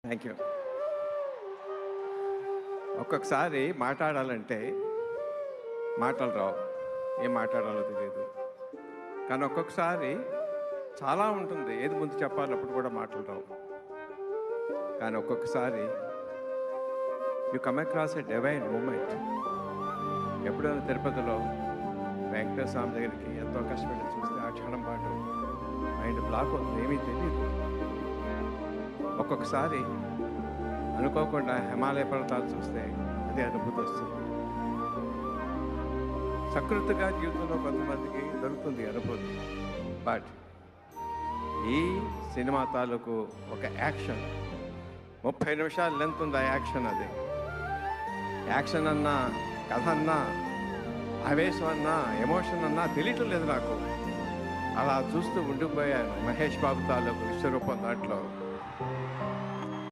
Thank you. ఒక్కొక్కసారి మాట్లాడాలంటే మాటలు రావు, ఏం మాట్లాడాలో తెలియదు. కానీ ఒక్కొక్కసారి చాలా ఉంటుంది, ఏది ముందు చెప్పాలప్పుడు కూడా మాటలు రావు. కానీ ఒక్కొక్కసారి you come across a divine moment. ఎప్పుడైనా తిరుపతిలో వెంకటేశ్వర స్వామి దగ్గరికి ఎంతో కష్టపడి చూస్తే ఆ క్షణం పాటు మైండ్ బ్లాక్ అవుతుంది, ఏమీ తెలియదు. ఒక్కొక్కసారి అనుకోకుండా హిమాలయ పర్వతాలు చూస్తే అది అనుభూతి వస్తుంది. సకృతిగా జీవితంలో కొంతమందికి దొరుకుతుంది అనుభూతి. బట్ ఈ సినిమా తాలూకు ఒక యాక్షన్ 30 నిమిషాలు లెంత్ ఉంది. ఆ యాక్షన్, అది యాక్షన్ అన్నా, కథ అన్నా, ఆవేశం అన్నా, ఎమోషన్ అన్నా తెలియటం లేదు నాకు. అలా చూస్తూ ఉండిపోయాను. మహేష్ బాబు తాలూకు విశ్వరూపం దాంట్లో